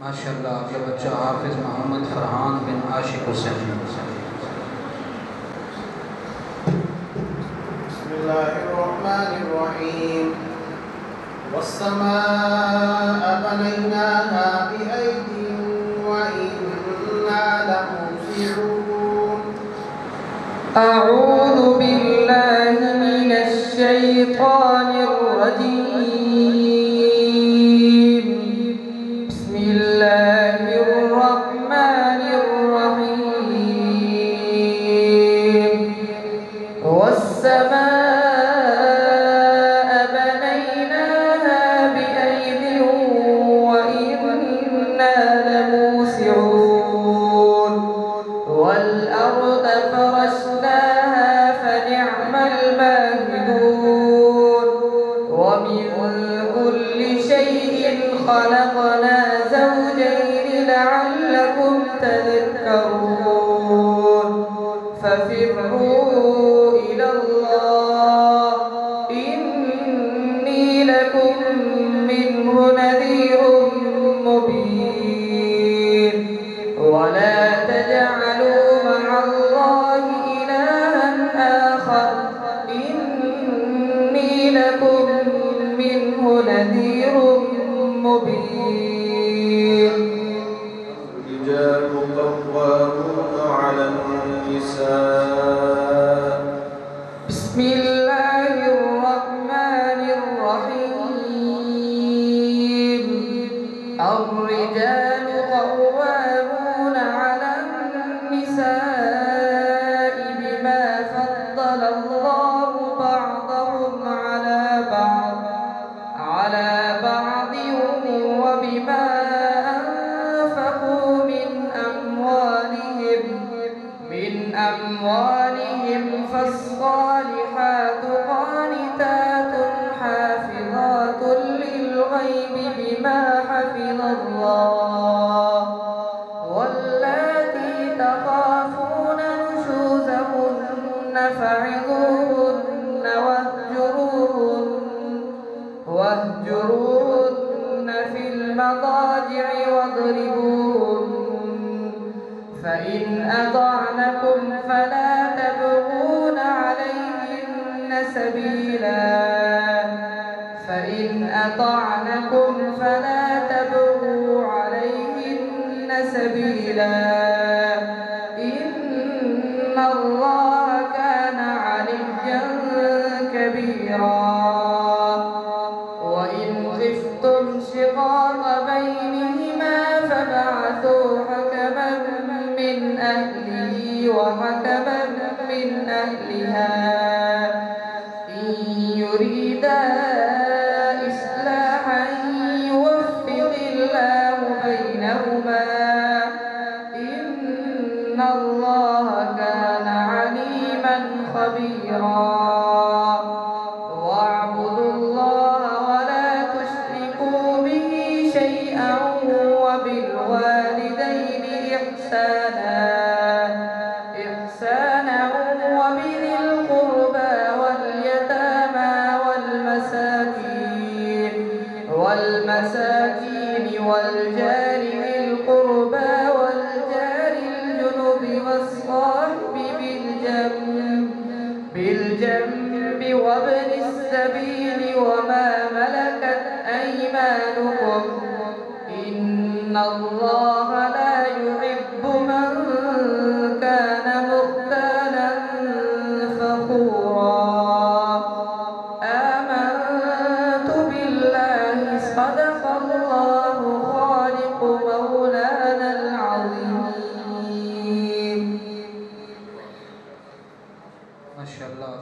माशाअल्लाह आपका बच्चा हाफिज मोहम्मद फरहान बिन आशिक हुसैन। बिस्मिल्लाहिर्रहमानिर्रहीम। वस्समाअ बनैनाहा बिअयदिन व इन्ना लमूसिऊन। अऊज़ु बिल्लाहि मिनश शैतानिर रजीम। बिस्मिल्लाहिर रहमानिर रहीम। वस्समाअ बनैनाहा बिअयदिन व इन्ना लमूसिऊन। والأرض فرشناها فنعم الماهدون ومن كل شيء خلقنا زوجين لعلكم تذكرون ففروا إلى الله إني لكم منه نذير مبين ولا تجعلوا مع الله إلها آخر إني لكم منه نذير مبين. الرجال قوامون على النساء. بسم الله الرحمن الرحيم. الرجال قوامون على النساء بما فضل الله بعضهم على بعض وبما أنفقوا من أموالهم فالصالحات قانتات حافظات للغيب بما حفظ الله واللاتي تخافون نشوزهن فعظوهن واهجروهن في المضاجع واضربوهن فإن أطعنكم فلا تبغون عليهن سبيلا إن الله كان عليا كبيرا. وإن خفتم شقاق بينهما فبعثوا حكما من أهله وحكما من أهلها إن يريدا إصلاحا يوفق الله بينهما إن الله كان عليما خبيرا. واعبدوا الله ولا تشركوا به شيئا وبالوالدين إحسانا وبذي القربى واليتامى والمساكين والجار ذي القربى والجار الجنب والصاحب بالجنب وابن السبيل وما ملكت أيمانكم إن الله لا يحب من كان مختالا فخورا. آمنت بالله صدق الله خالق مولانا العظيم. माशाअल्लाह।